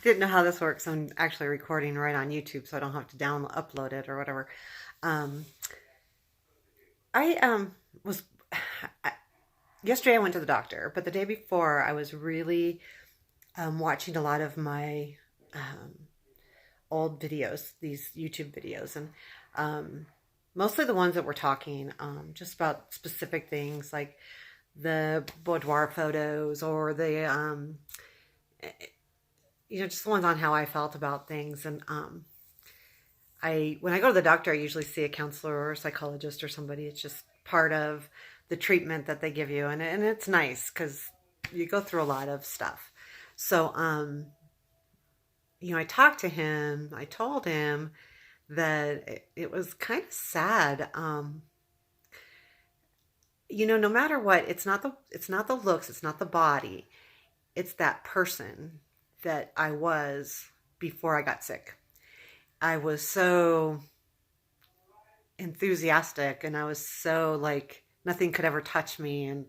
didn't know how this works. I'm actually recording right on YouTube, so I don't have to upload it or whatever. Um, I was I, yesterday I went to the doctor, but the day before I was really watching a lot of my um, old videos, these YouTube videos, and um, mostly the ones that were talking just about specific things like the boudoir photos or the just the ones on how I felt about things. And I when I go to the doctor, I usually see a counselor or a psychologist or somebody. It's just part of the treatment that they give you, and it's nice because you go through a lot of stuff. So I talked to him. I told him that it was kind of sad. No matter what, it's not the looks, it's not the body, it's that person that I was before I got sick. I was so enthusiastic and I was so like nothing could ever touch me, and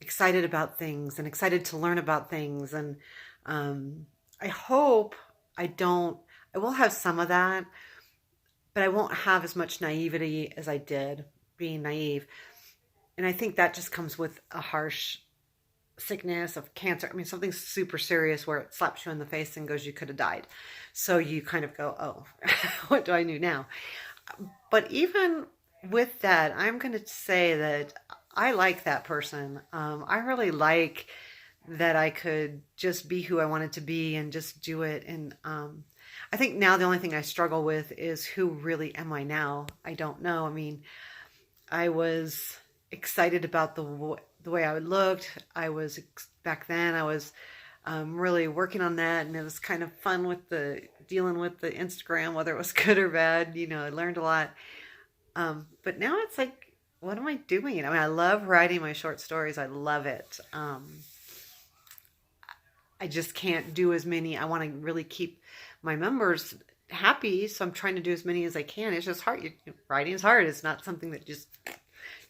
excited about things and excited to learn about things. And I hope I will have some of that, but I won't have as much naivety as I did being naive. And I think that just comes with a harsh sickness of cancer. I mean, something super serious where it slaps you in the face and goes, you could have died. So you kind of go, oh, what do I do now? But even with that, I'm going to say that I like that person. I really like that I could just be who I wanted to be and just do it. And I think now the only thing I struggle with is who really am I now? I don't know. I mean, I was excited about the way I looked. Back then, I was really working on that, and it was kind of fun with the dealing with the Instagram, whether it was good or bad. I learned a lot. But now it's like, what am I doing? I mean, I love writing my short stories. I love it. I just can't do as many. I want to really keep my members happy, so I'm trying to do as many as I can. It's just hard. Writing is hard. It's not something that just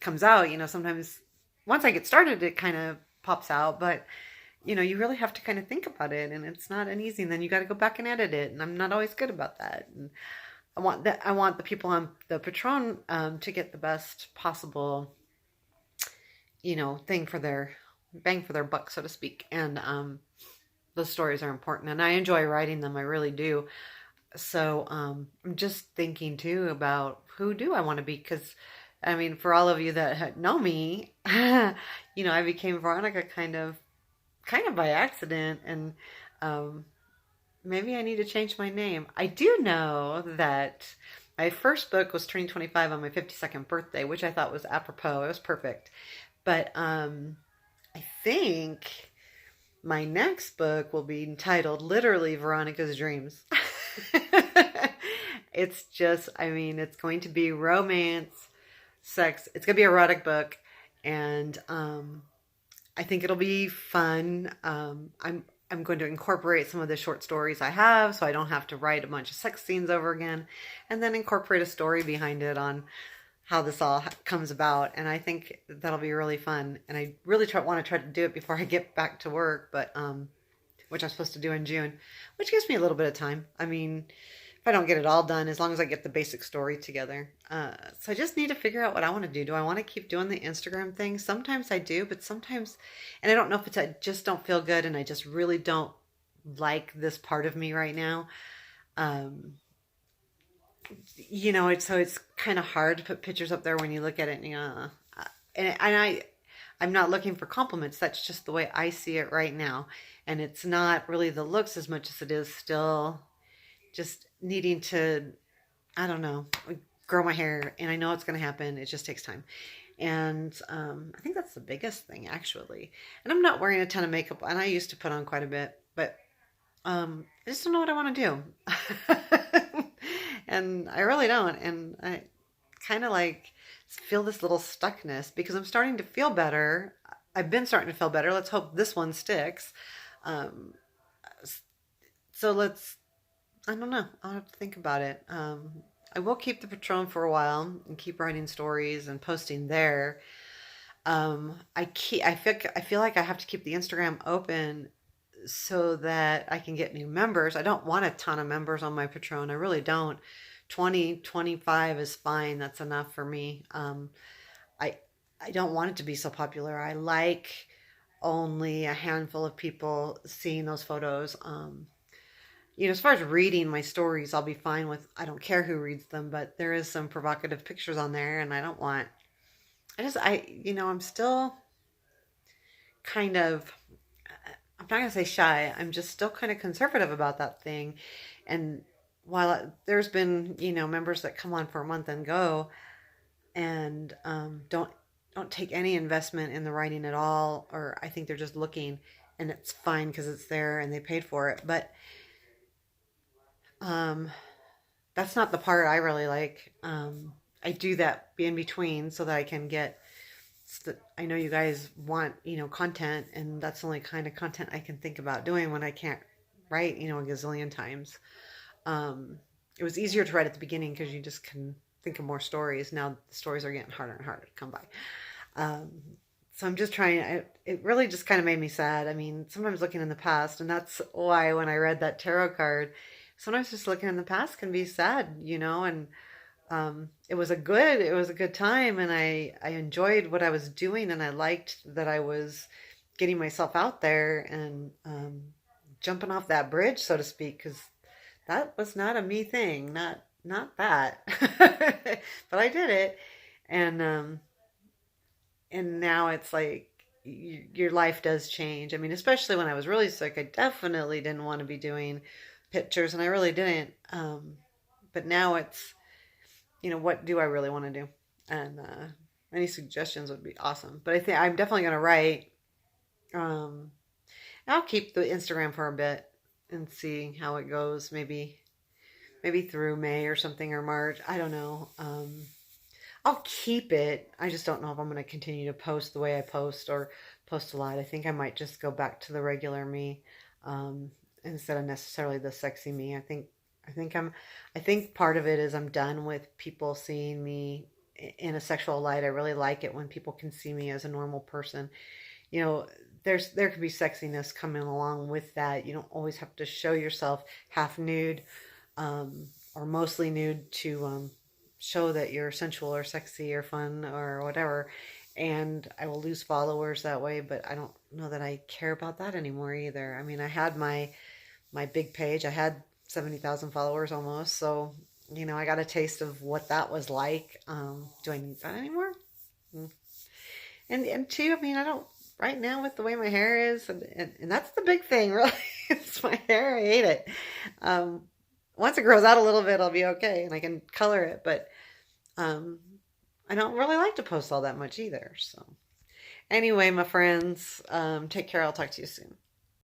comes out. Sometimes once I get started, it kind of pops out, but you really have to kind of think about it, and it's not an easy. And then you got to go back and edit it, and I'm not always good about that. And I want the people on the Patron to get the best possible, thing for their bang for their buck, so to speak. And those stories are important, and I enjoy writing them. I really do. So I'm just thinking too about who do I want to be, because I mean, for all of you that know me, I became Veronica kind of by accident, and um, maybe I need to change my name. I do know that my first book was turning 25 on my 52nd birthday, which I thought was apropos. It was perfect. But I think my next book will be entitled literally Veronica's Dreams. It's just, I mean, it's going to be romance, sex. It's going to be an erotic book, and I think it'll be fun. I'm going to incorporate some of the short stories I have, so I don't have to write a bunch of sex scenes over again, and then incorporate a story behind it on how this all comes about. And I think that'll be really fun. And I really want to try to do it before I get back to work, but which I'm supposed to do in June, which gives me a little bit of time. I mean, if I don't get it all done, as long as I get the basic story together. So I just need to figure out what I want to do. Do I want to keep doing the Instagram thing? Sometimes I do, but sometimes, and I don't know if I just don't feel good and I just really don't like this part of me right now. It's kind of hard to put pictures up there when you look at it, and I'm not looking for compliments. That's just the way I see it right now. And it's not really the looks as much as it is still just needing to, I don't know, grow my hair. And I know it's going to happen. It just takes time. And I think that's the biggest thing, actually. And I'm not wearing a ton of makeup, and I used to put on quite a bit, but I just don't know what I want to do. And I really don't. And I kind of like feel this little stuckness because I'm starting to feel better. I've been starting to feel better. Let's hope this one sticks. Um, so I don't know. I'll have to think about it. I will keep the Patron for a while and keep writing stories and posting there. I feel like I have to keep the Instagram open so that I can get new members. I don't want a ton of members on my Patreon. I really don't. 20, 25 is fine. That's enough for me. I I don't want it to be so popular. I like only a handful of people seeing those photos. As far as reading my stories, I'll be fine with, I don't care who reads them, but there is some provocative pictures on there, and I don't want, I'm still kind of, I'm not going to say shy. I'm just still kind of conservative about that thing. And while there's been, members that come on for a month and go, and don't take any investment in the writing at all, or I think they're just looking, and it's fine because it's there and they paid for it. But um, that's not the part I really like. I do that in between so that I can get. I know you guys want content, and that's the only kind of content I can think about doing when I can't write a gazillion times. It was easier to write at the beginning because you just can think of more stories. Now the stories are getting harder and harder to come by. So I'm just trying. It really just kind of made me sad. I mean, sometimes looking in the past, and that's why when I read that tarot card, sometimes just looking in the past can be sad, and it was a good time, and I enjoyed what I was doing, and I liked that I was getting myself out there and jumping off that bridge, so to speak, because that was not a me thing, not that, but I did it, and now it's like your life does change. I mean, especially when I was really sick, I definitely didn't want to be doing pictures, and I really didn't. But now it's, what do I really want to do? And any suggestions would be awesome. But I think I'm definitely going to write. Um, I'll keep the Instagram for a bit and see how it goes. Maybe through May or something, or March. I don't know. I'll keep it. I just don't know if I'm going to continue to post the way I post or post a lot. I think I might just go back to the regular me, instead of necessarily the sexy me. I think part of it is I'm done with people seeing me in a sexual light. I really like it when people can see me as a normal person. You know, there could be sexiness coming along with that. You don't always have to show yourself half nude, or mostly nude to show that you're sensual or sexy or fun or whatever. And I will lose followers that way, but I don't know that I care about that anymore either. I mean, I had my big page. I had 70,000 followers almost. So, I got a taste of what that was like. Do I need that anymore? Mm. And two, I mean, I don't, right now with the way my hair is, and that's the big thing, really. It's my hair. I hate it. Um, Once it grows out a little bit, I'll be okay and I can color it. But um, I don't really like to post all that much either. So, anyway, my friends, take care. I'll talk to you soon.